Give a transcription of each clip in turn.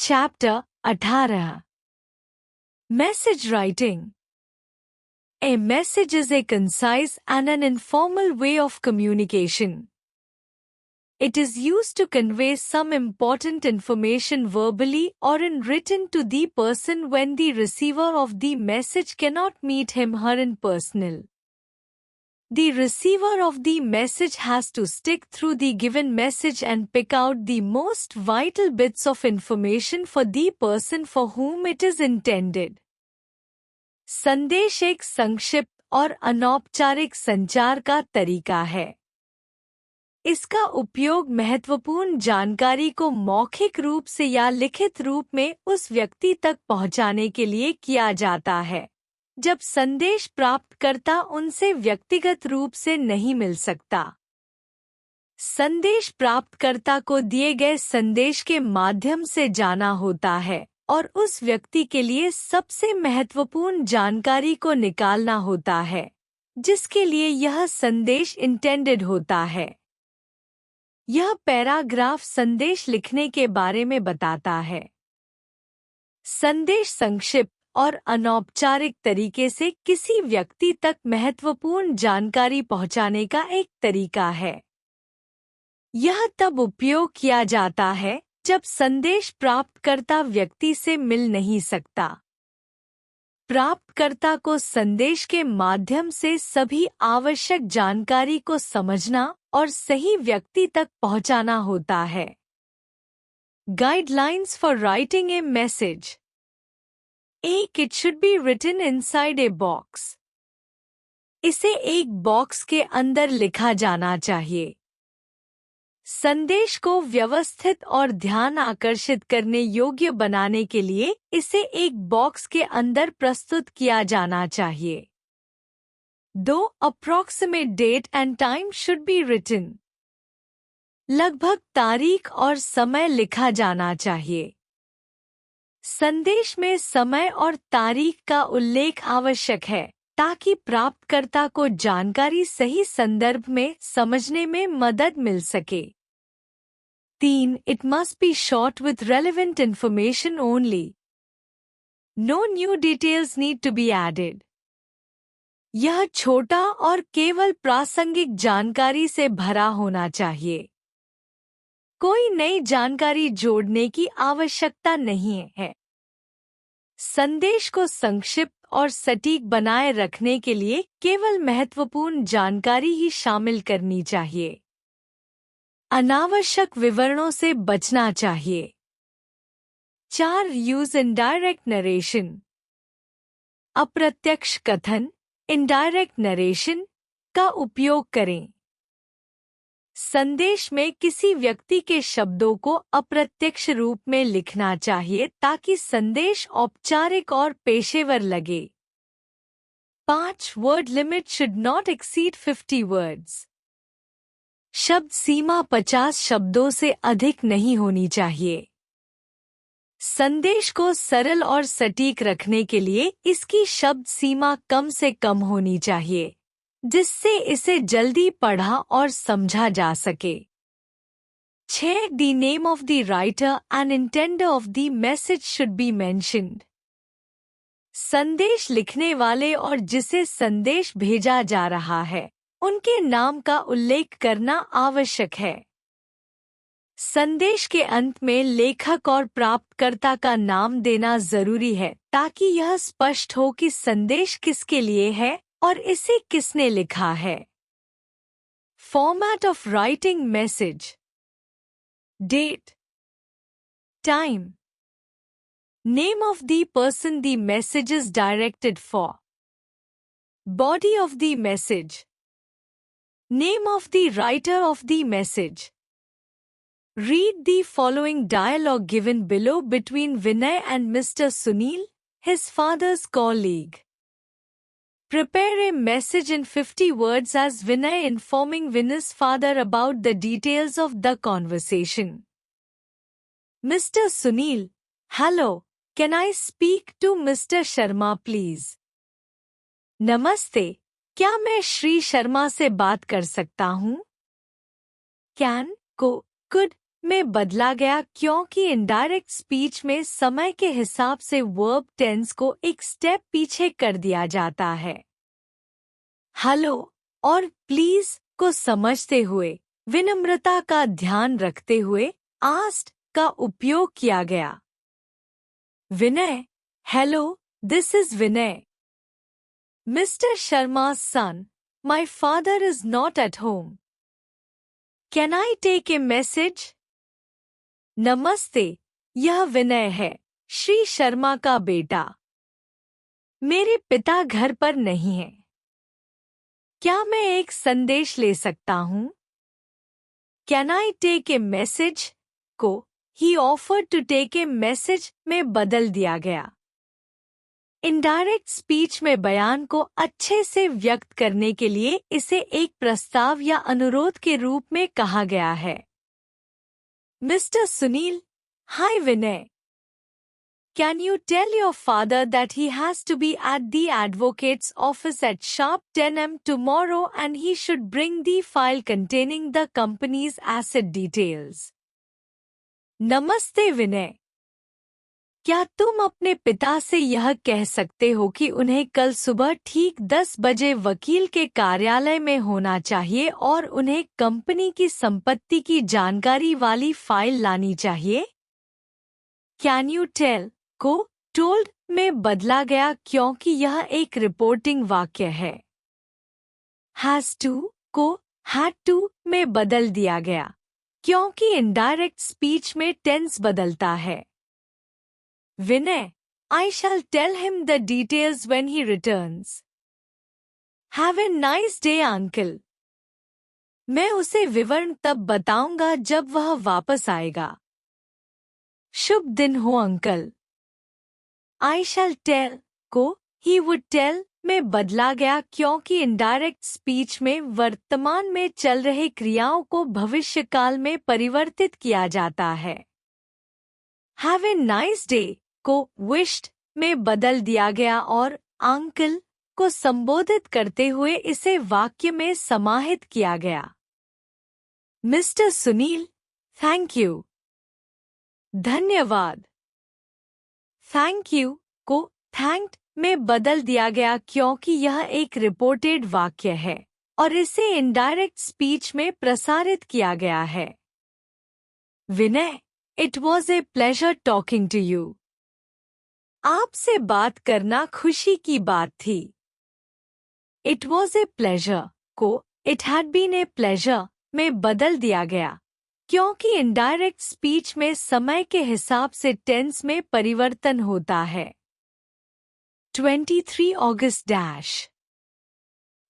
Chapter 18. Message writing. A message is a concise and an informal way of communication. It is used to convey some important information verbally or in written to the person when the receiver of the message cannot meet him/her in person. The receiver of the message has to stick through the given message and pick out the most vital bits of information for the person for whom it is intended. संदेश एक संक्षिप्त और अनौपचारिक संचार का तरीका है। इसका उपयोग महत्वपूर्ण जानकारी को मौखिक रूप से या लिखित रूप में उस व्यक्ति तक पहुंचाने के लिए किया जाता है जब संदेश प्राप्तकर्ता उनसे व्यक्तिगत रूप से नहीं मिल सकता। संदेश प्राप्तकर्ता को दिए गए संदेश के माध्यम से जाना होता है और उस व्यक्ति के लिए सबसे महत्वपूर्ण जानकारी को निकालना होता है जिसके लिए यह संदेश इंटेंडेड होता है। यह पैराग्राफ संदेश लिखने के बारे में बताता है। संदेश संक्षिप्त और अनौपचारिक तरीके से किसी व्यक्ति तक महत्वपूर्ण जानकारी पहुंचाने का एक तरीका है। यह तब उपयोग किया जाता है जब संदेश प्राप्तकर्ता व्यक्ति से मिल नहीं सकता। प्राप्तकर्ता को संदेश के माध्यम से सभी आवश्यक जानकारी को समझना और सही व्यक्ति तक पहुंचाना होता है। Guidelines for writing a message. 1. It should be written inside a box. इसे एक बॉक्स के अंदर लिखा जाना चाहिए। संदेश को व्यवस्थित और ध्यान आकर्षित करने योग्य बनाने के लिए इसे एक बॉक्स के अंदर प्रस्तुत किया जाना चाहिए। 2. Approximate date and time should be written. लगभग तारीख और समय लिखा जाना चाहिए। संदेश में समय और तारीख का उल्लेख आवश्यक है ताकि प्राप्तकर्ता को जानकारी सही संदर्भ में समझने में मदद मिल सके। 3. It must be short with relevant information only. No new details need to be added. यह छोटा और केवल प्रासंगिक जानकारी से भरा होना चाहिए। कोई नई जानकारी जोड़ने की आवश्यकता नहीं है। संदेश को संक्षिप्त और सटीक बनाए रखने के लिए केवल महत्वपूर्ण जानकारी ही शामिल करनी चाहिए। अनावश्यक विवरणों से बचना चाहिए। 4. Use indirect narration. अप्रत्यक्ष कथन indirect narration का उपयोग करें। संदेश में किसी व्यक्ति के शब्दों को अप्रत्यक्ष रूप में लिखना चाहिए ताकि संदेश औपचारिक और पेशेवर लगे। 5. Word limit should not exceed 50 words. शब्द सीमा 50 शब्दों से अधिक नहीं होनी चाहिए। संदेश को सरल और सटीक रखने के लिए इसकी शब्द सीमा कम से कम होनी चाहिए जिससे इसे जल्दी पढ़ा और समझा जा सके। 6. The name of the writer and intender of the message should be mentioned. संदेश लिखने वाले और जिसे संदेश भेजा जा रहा है उनके नाम का उल्लेख करना आवश्यक है। संदेश के अंत में लेखक और प्राप्तकर्ता का नाम देना जरूरी है ताकि यह स्पष्ट हो कि संदेश किसके लिए है और इसे किसने लिखा है। Format of writing message. Date. Time. Name of the person the message is directed for. Body of the message. Name of the writer of the message. Read the following dialogue given below between Vinay and Mr. Sunil, his father's colleague. Prepare a message in 50 words as Vinay informing Vinay's father about the details of the conversation. Mr. Sunil, hello, can I speak to Mr. Sharma please? नमस्ते, क्या मैं श्री शर्मा से बात कर सकता हूँ? Can, को, could, में बदला गया क्योंकि इनडायरेक्ट स्पीच में समय के हिसाब से वर्ब टेंस को एक स्टेप पीछे कर दिया जाता है। हेलो और प्लीज को समझते हुए विनम्रता का ध्यान रखते हुए आस्क्ड का उपयोग किया गया। Vinay, hello, this is Vinay. Mister Sharma's son, my father is not at home. Can I take a message? नमस्ते, यह विनय है, श्री शर्मा का बेटा। मेरे पिता घर पर नहीं हैं। क्या मैं एक संदेश ले सकता हूँ? Can I take a message को he offered to take a message में बदल दिया गया। इनडायरेक्ट स्पीच में बयान को अच्छे से व्यक्त करने के लिए इसे एक प्रस्ताव या अनुरोध के रूप में कहा गया है। Mister Sunil, hi Vinay. Can you tell your father that he has to be at the advocate's office at sharp 10 am tomorrow and he should bring the file containing the company's asset details? नमस्ते विनय। क्या तुम अपने पिता से यह कह सकते हो कि उन्हें कल सुबह ठीक 10 बजे वकील के कार्यालय में होना चाहिए और उन्हें कंपनी की संपत्ति की जानकारी वाली फाइल लानी चाहिए? Can you tell को told में बदला गया क्योंकि यह एक रिपोर्टिंग वाक्य है। Has to को had to में बदल दिया गया क्योंकि इनडायरेक्ट स्पीच में टेंस बदलता है। Vinay, I shall tell him the details when he returns. Have a nice day, uncle. मैं उसे विवरण तब बताऊंगा जब वह वापस आएगा। शुभ दिन हो अंकल। I shall tell को he would tell में बदला गया क्योंकि इनडायरेक्ट स्पीच में वर्तमान में चल रहे क्रियाओं को भविष्यकाल में परिवर्तित किया जाता है। Have a nice day को wished में बदल दिया गया और अंकल को संबोधित करते हुए इसे वाक्य में समाहित किया गया। Mister Sunil, thank you. धन्यवाद। थैंक यू को थैंक्ड में बदल दिया गया क्योंकि यह एक रिपोर्टेड वाक्य है और इसे इनडायरेक्ट स्पीच में प्रसारित किया गया है। Vinay, it was a pleasure talking to you. आपसे बात करना खुशी की बात थी। इट वॉज ए प्लेजर को it had been a pleasure में बदल दिया गया क्योंकि इनडायरेक्ट स्पीच में समय के हिसाब से टेंस में परिवर्तन होता है। 23 अगस्त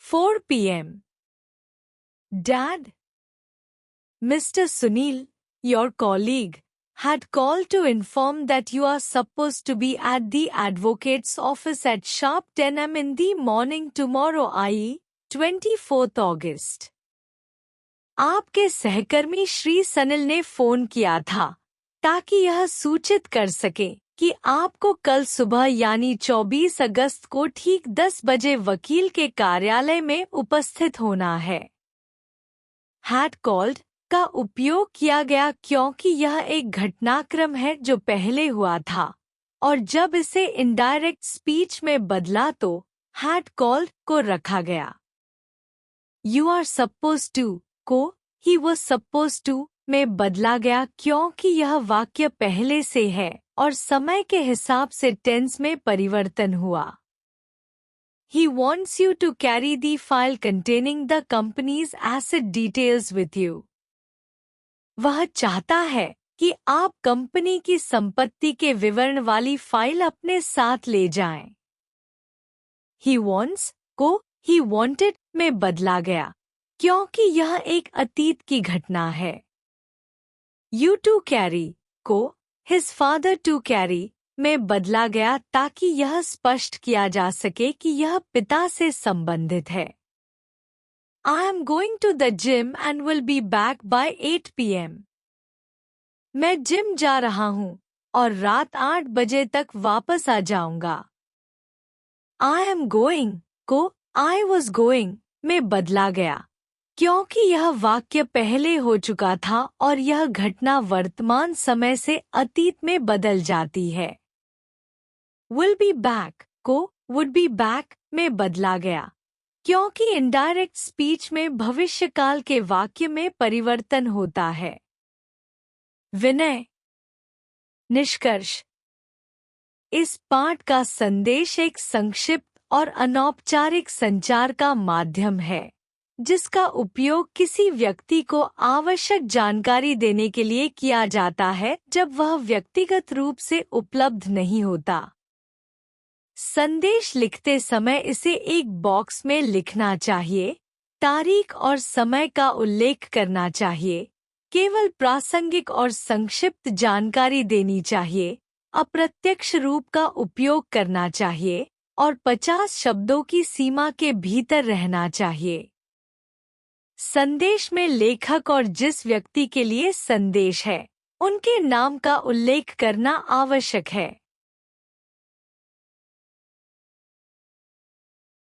4 p.m. Dad, Mr. Sunil, your colleague, had called to inform that you are supposed to be at the advocate's office at sharp 10 am in the morning tomorrow, i.e., 24th August. आपके सहकर्मी श्री सनिल ने phone किया था ताकि यह सूचित कर सके कि आपको कल सुबह यानी 24 अगस्त को ठीक 10 बजे वकील के कार्यालय में उपस्थित होना है। Had called का उपयोग किया गया क्योंकि यह एक घटनाक्रम है जो पहले हुआ था और जब इसे इनडायरेक्ट स्पीच में बदला तो had called को रखा गया। You are supposed to को he was supposed to में बदला गया क्योंकि यह वाक्य पहले से है और समय के हिसाब से टेंस में परिवर्तन हुआ। He wants you to carry the file containing the company's asset details with you. वह चाहता है कि आप कंपनी की संपत्ति के विवरण वाली फाइल अपने साथ ले जाएं। He wants को he wanted में बदला गया क्योंकि यह एक अतीत की घटना है। You to carry को his father to carry में बदला गया ताकि यह स्पष्ट किया जा सके कि यह पिता से संबंधित है। I am going to the gym and will be back by 8 p.m. मैं जिम जा रहा हूँ और रात 8 बजे तक वापस आ जाऊंगा। I am going को I was going में बदला गया क्योंकि यह वाक्य पहले हो चुका था और यह घटना वर्तमान समय से अतीत में बदल जाती है। विल बी बैक को वुड बी बैक में बदला गया क्योंकि इनडायरेक्ट स्पीच में भविष्यकाल के वाक्य में परिवर्तन होता है। विनय। निष्कर्ष। इस पाठ का संदेश एक संक्षिप्त और अनौपचारिक संचार का माध्यम है जिसका उपयोग किसी व्यक्ति को आवश्यक जानकारी देने के लिए किया जाता है जब वह व्यक्तिगत रूप से उपलब्ध नहीं होता। संदेश लिखते समय इसे एक बॉक्स में लिखना चाहिए, तारीख और समय का उल्लेख करना चाहिए, केवल प्रासंगिक और संक्षिप्त जानकारी देनी चाहिए, अप्रत्यक्ष रूप का उपयोग करना चाहिए और 50 शब्दों की सीमा के भीतर रहना चाहिए। संदेश में लेखक और जिस व्यक्ति के लिए संदेश है, उनके नाम का उल्लेख करना आवश्यक है।